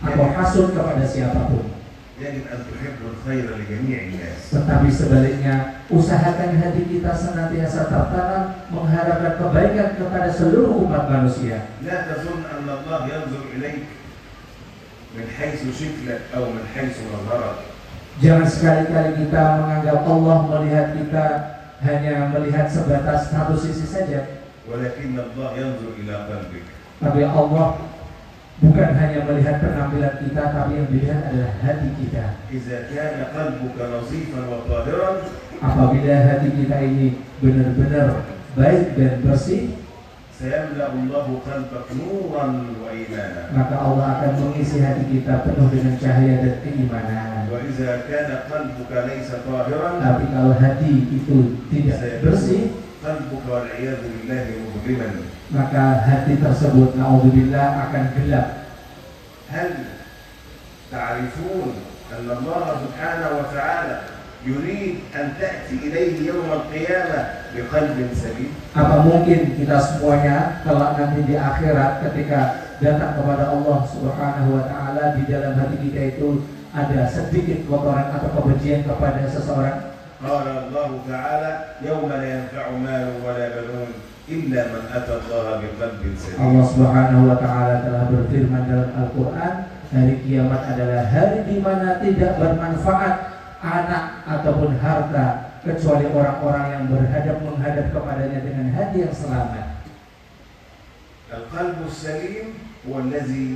S2: atau hasud kepada siapapun.
S1: يجب أن تحبوا الخير لجميع الناس.
S2: Tetapi sebaliknya, usahakan hati kita senantiasa tertanam mengharapkan kebaikan kepada seluruh umat manusia.
S1: لا تظن أن الله ينظر إليك من حيث شكلك أو من حيث مظهرك.
S2: Jangan sekali-kali kita menganggap Allah melihat kita hanya melihat sebatas satu sisi saja.
S1: ولكن الله ينظر إلى قلبك.
S2: Tapi Allah bukan hanya melihat penampilan kita, tapi yang dilihat adalah hati kita.
S1: إذا كان قلبك نظيفا وطاهرا
S2: Apabila hati kita ini benar-benar baik dan bersih,
S1: سيملأ الله قلبك نورا وإيمانا.
S2: maka Allah akan mengisi hati kita penuh dengan cahaya dan keimanan.
S1: وإذا كان قلبك ليس طاهرا
S2: Tapi kalau hati itu tidak bersih,
S1: قلبك والعياذ بالله مظلما.
S2: maka hati tersebut naudzubillah akan gelap.
S1: هل تعرفون أن الله سبحانه وتعالى يريد أن تأتي إليه يوم القيامة بقلب سليم؟
S2: Apa mungkin kita semuanya kelak nanti di akhirat ketika datang kepada Allah Subhanahu wa taala, di dalam hati kita itu ada sedikit kotoran atau kebencian kepada seseorang?
S1: قال الله تعالى يوم لا ينفع مال ولا بنون إلا من أتى الله بقلب سليم.
S2: Allah Subhanahu wa taala telah berfirman dalam Al-Qur'an, hari kiamat adalah hari di mana tidak bermanfaat anak ataupun harta kecuali orang-orang yang menghadap kepadanya dengan hati yang selamat.
S1: القلب السليم هو الذي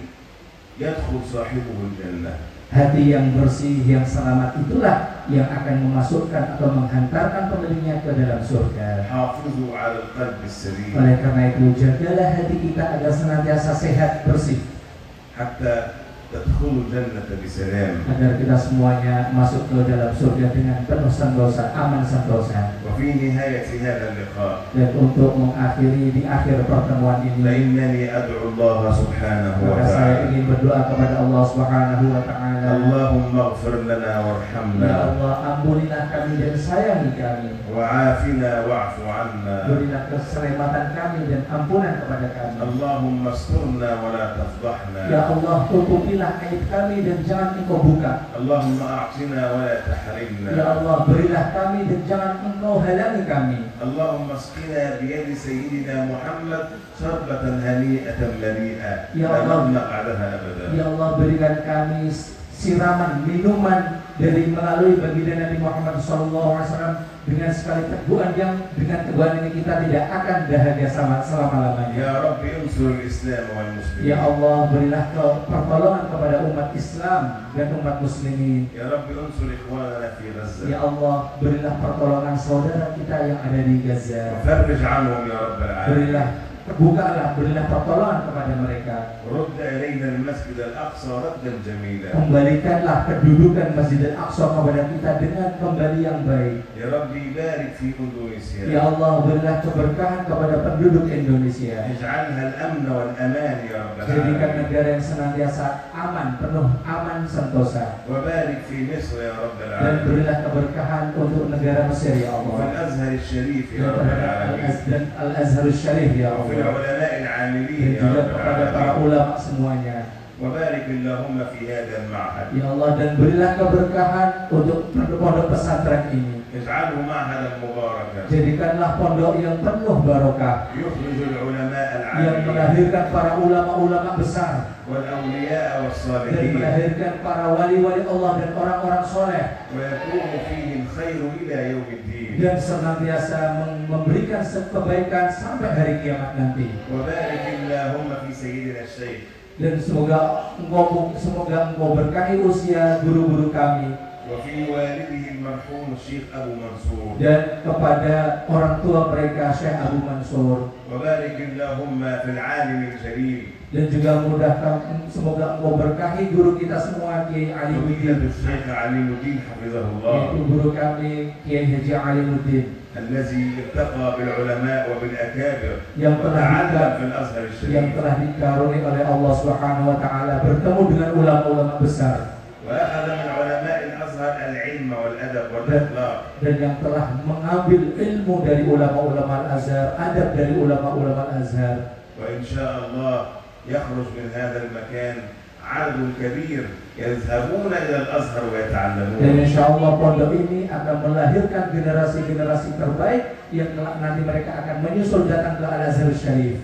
S1: يدخل صاحبه الجنة.
S2: Hati yang bersih, yang selamat itulah yang akan memasukkan atau menghantarkan pemiliknya ke dalam surga.
S1: حافظوا على القلب السليم
S2: Oleh karena itu, jagalah hati kita agar senantiasa sehat, bersih,
S1: حتى تدخلوا الجنة بسلام.
S2: agar kita semuanya masuk ke dalam surga dengan penuh sentosa, aman sentosa.
S1: وفي نهاية هذا اللقاء
S2: Dan untuk mengakhiri di akhir pertemuan ini,
S1: فإنني أدعو الله سبحانه
S2: maka saya
S1: وتعالى
S2: ingin berdoa kepada Allah Subhanahu wa taala.
S1: اللهم اغفر لنا
S2: Ya
S1: وارحمنا
S2: Allah, ampunilah kami dan sayangi kami.
S1: وعافنا واعف عنا.
S2: Berilah keselamatan kami dan ampunan kepada kami.
S1: اللهم استرنا ولا تفضحنا.
S2: Ya Allah, tutupilah aib kami dan jangan Engkau buka.
S1: اللهم أعطنا ولا تحرمنا.
S2: Ya Allah, berilah kami dan jangan Engkau halangi kami.
S1: اللهم اسقنا بيد سيدنا محمد شربة هنيئة مليئة
S2: يا
S1: لا
S2: الله.
S1: نظمأ بعدها أبدا.
S2: Ya Allah, berikan kami siraman minuman dari melalui baginda Nabi Muhammad SAW dengan sekali teguhan yang dengan teguhan ini kita tidak akan dahaga selama-lamanya.
S1: يا رب انصر الإسلام والمسلمين.
S2: Ya Allah, berilah pertolongan kepada umat Islam dan umat muslimin.
S1: يا رب انصر إخواننا في غزة.
S2: Ya Allah, berilah pertolongan saudara kita yang ada di Gaza.
S1: وفرج عنهم يا رب العالمين.
S2: Berilah berilah pertolongan kepada mereka.
S1: رد إلينا المسجد الأقصى ردا جميلا.
S2: Kembalikanlah kedudukan Masjid Al-Aqsa kepada kita dengan kembali yang baik.
S1: يا ربي بارك في إندونيسيا.
S2: Ya Allah, berilah keberkahan kepada penduduk Indonesia.
S1: اجعلها الأمن والأمان يا رب
S2: Jadikan
S1: العالمين.
S2: negara yang senantiasa aman, penuh aman sentosa.
S1: وبارك في مصر يا رب
S2: Dan
S1: العالمين.
S2: berilah keberkahan untuk negara Mesir ya
S1: وفي
S2: Allah.
S1: الأزهر الشريف يا
S2: Dan
S1: رب
S2: terhadap
S1: العالمين.
S2: dan Al-Azhar Syarif ya
S1: وفي
S2: Allah.
S1: العلماء العاملين
S2: Dan
S1: يا
S2: juga
S1: رب
S2: kepada para
S1: العالمين.
S2: ulama semuanya.
S1: وبارك اللهم في هذا المعهد.
S2: Ya Allah, dan berilah keberkahan untuk pondok pesantren ini.
S1: اجعله معهدا مباركا
S2: Jadikanlah pondok yang penuh barokah,
S1: يخرج العلماء
S2: yang
S1: العاملين
S2: melahirkan para ulama-ulama besar
S1: والأولياء
S2: dan
S1: والصالحين
S2: melahirkan para wali-wali Allah dan orang-orang soleh,
S1: ويكون فيه الخير إلى يوم الدين.
S2: dan senantiasa memberikan kebaikan sampai hari kiamat nanti.
S1: وبارك اللهم في سيدنا الشيخ.
S2: Dan semoga engkau berkahi usia guru-guru kami,
S1: وفي والده المرحوم الشيخ أبو منصور
S2: dan kepada orang tua mereka Syekh Abu Mansur,
S1: وبارك اللهم في العالم الجليل
S2: dan juga mudahkan semoga Engkau berkahi guru kita semua Kiai
S1: فضيلة
S2: Alimuddin,
S1: الشيخ علي الدين حفظه الله
S2: yaitu guru kami Kiai Haji Alimuddin
S1: الذي التقى بالعلماء وبالأكابر
S2: yang
S1: وتعلم في الأزهر الشريف
S2: dikaruniai oleh Allah Subhanahu wa taala bertemu dengan ulama-ulama besar
S1: وأخذ من علماء الأزهر العلم والأدب والأخلاق
S2: dan yang telah mengambil ilmu dari ulama-ulama Al-Azhar, adab dari ulama-ulama Al-Azhar.
S1: وإن شاء الله يخرج من هذا المكان عدد كبير يذهبون إلى الأزهر
S2: Dan
S1: ويتعلمون
S2: insya Allah pondok ini akan melahirkan generasi-generasi terbaik yang kelak nanti mereka akan menyusul datang ke Al-Azhar Syarif.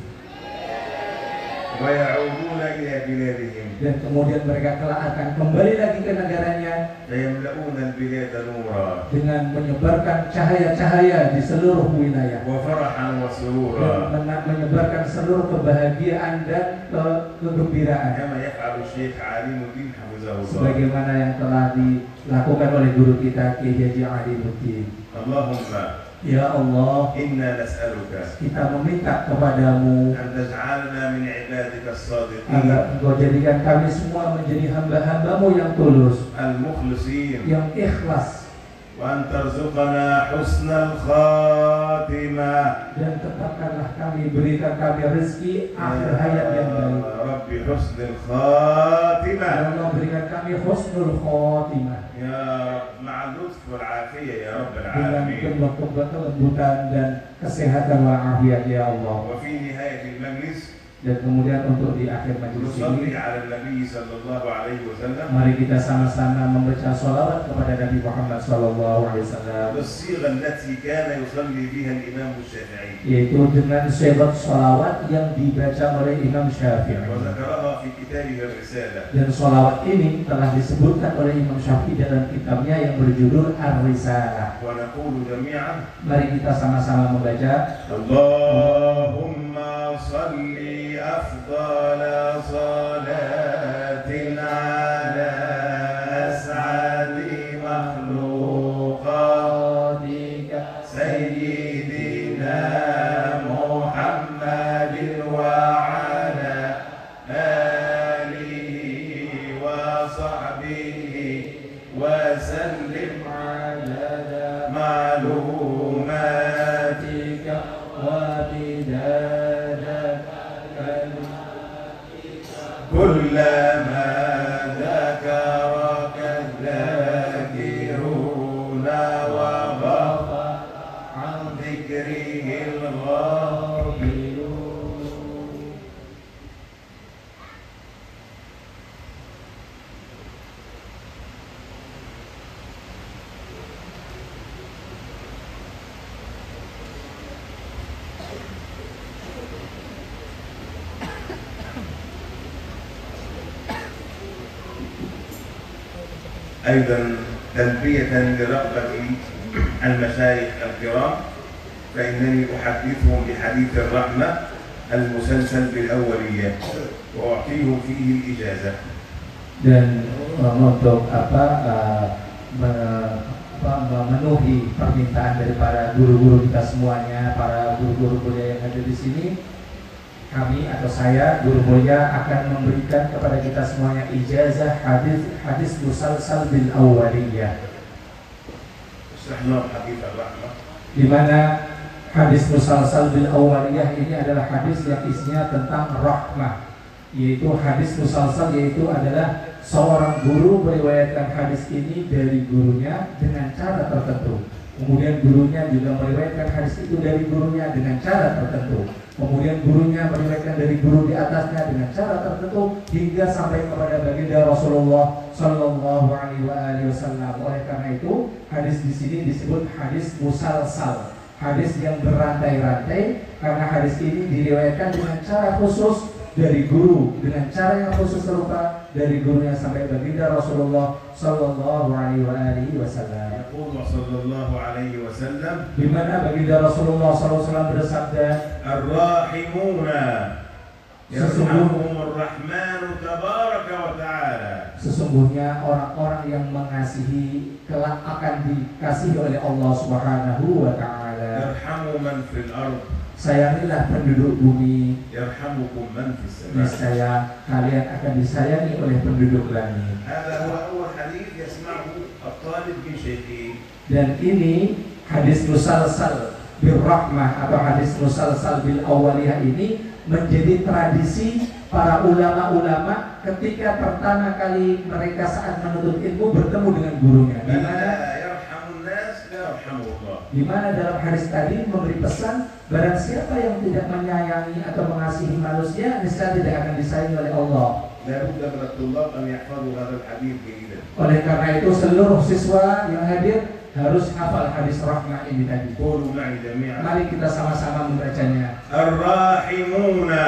S1: ويعودون إلى بلادهم
S2: Dan kemudian mereka kelak akan kembali lagi ke negaranya
S1: فيملؤون البلاد نورا
S2: dengan menyebarkan cahaya-cahaya di seluruh wilayah
S1: وفرحا وسرورا
S2: dan menyebarkan seluruh kebahagiaan dan kegembiraan
S1: كما يفعل الشيخ علي الدين حفظه الله.
S2: sebagaimana yang telah dilakukan oleh guru kita Kiai Haji Alimuddin.
S1: اللهم
S2: Ya Allah,
S1: إنا نسألك
S2: kita meminta kepadamu
S1: أن تجعلنا من عبادك الصادقين
S2: agar Engkau jadikan kami semua menjadi hamba-hambamu yang tulus,
S1: المخلصين
S2: yang ikhlas,
S1: وأن ترزقنا حسن الخاتمة
S2: dan tetapkanlah kami, berikan kami rezeki akhir hayat yang baik.
S1: رب حسن الخاتمة
S2: Ya Allah, berikan kami husnul khotimah
S1: يا رب مع اللطف والعافية يا رب
S2: dengan
S1: العالمين.
S2: penuh kelembutan dan kesehatan walafiat ya Allah.
S1: وفي نهاية المجلس
S2: Dan kemudian untuk di akhir majelis
S1: نصلي
S2: ini,
S1: على النبي صلى الله عليه وسلم
S2: mari kita sama-sama membaca sholawat kepada Nabi Muhammad SAW,
S1: بالصيغة التي كان يصلي بها الإمام الشافعي
S2: yaitu dengan syarat sholawat yang dibaca oleh Imam Syafi'i.
S1: وذكرها في كتابه الرسالة.
S2: Dan sholawat ini telah disebutkan oleh Imam Syafi'i dalam kitabnya yang berjudul Ar-Risalah.
S1: ونقول جميعا
S2: Mari kita sama-sama membaca.
S1: اللهم صل أفضل صلاة على أسعد مخلوقاتك سيدنا محمد وعلى آله وصحبه وسلم عدد معلوماتك ومداد كلما ذكرك الذاكرون وغفى عن ذكره الغافلون. أيضا تلبية لرغبة المشايخ الكرام فإنني أحدثهم بحديث الرحمة المسلسل بالأوليات وأعطيهم فيه الإجازة.
S2: Dan untuk memenuhi permintaan dari para guru-guru kita semuanya, para guru-guru mulia yang ada di sini, kami atau saya guru mulia akan memberikan kepada kita semuanya ijazah hadis musalsal bil awwaliyah, di mana hadis musalsal bil awwaliyah ini adalah hadis yang isinya tentang rahmah, yaitu hadis musalsal yaitu adalah seorang guru meriwayatkan hadis ini dari gurunya dengan cara tertentu, kemudian gurunya juga meriwayatkan hadis itu dari gurunya dengan cara tertentu, kemudian gurunya meriwayatkan dari guru di atasnya dengan cara tertentu hingga sampai kepada baginda Rasulullah Shallallahu Alaihi Wasallam. Oleh karena itu hadis di sini disebut hadis musalsal, hadis yang berantai-rantai, karena hadis ini diriwayatkan dengan cara khusus dari guru, dengan cara yang khusus serupa dari gurunya sampai baginda Rasulullah Shallallahu Alaihi Wasallam.
S1: Sallallahu Alaihi Wasallam,
S2: di mana baginda Rasulullah SAW bersabda,
S1: Ar-Rahimuna Yarhamuhumur Rahmanu tabaraka wa ta'ala.
S2: Sesungguhnya orang-orang yang mengasihi kelak akan dikasihi oleh Allah Subhanahu wa ta'ala.
S1: Yarhamu man fil ard.
S2: Sayangilah penduduk bumi.
S1: Yarhamukum man fis sama.
S2: Niscaya kalian akan disayangi oleh penduduk langit.
S1: Hadza huwa awwal hadits yasma'uhu at-talib min syaikhih.
S2: Dan ini hadis musalsal bil rahmah atau hadis musalsal bil awaliyah ini menjadi tradisi para ulama-ulama ketika pertama kali mereka saat menuntut ilmu bertemu dengan gurunya. Di mana dalam hadis tadi memberi pesan, barang siapa yang tidak menyayangi atau mengasihi manusia, niscaya tidak akan disayangi oleh Allah. Oleh karena itu seluruh siswa yang hadir harus hafal hadis rahmah ini tadi. Mari kita sama-sama membacanya.
S1: Ar-Rahimuna.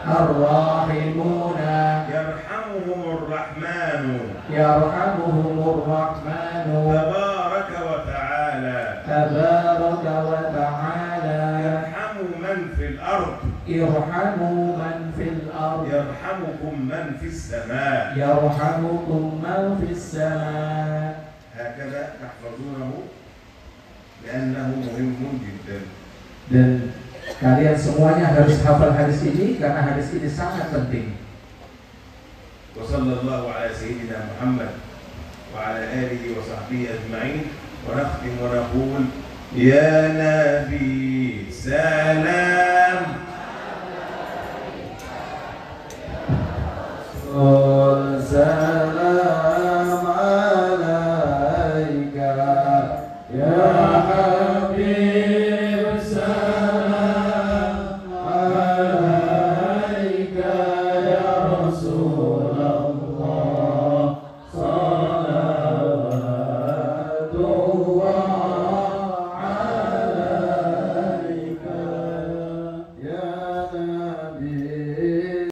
S2: Ar-Rahimuna.
S1: Yarhamuhumur Rahmanu.
S2: Yarhamuhumur Rahmanu.
S1: Tabaraka wa ta'ala.
S2: Tabaraka wa ta'ala.
S1: Yarhamu man fil ard.
S2: Irhamu man fil ard.
S1: Yarhamukum man fis sama.
S2: Yarhamukum man fis sama.
S1: هكذا تحفظونه لأنه مهم جدا.
S2: Dan kalian semuanya harus hafal hadis ini karena hadis ini sangat penting.
S1: وصلى الله على سيدنا محمد وعلى آله وصحبه أجمعين ونختم ونقول يا نبي سلام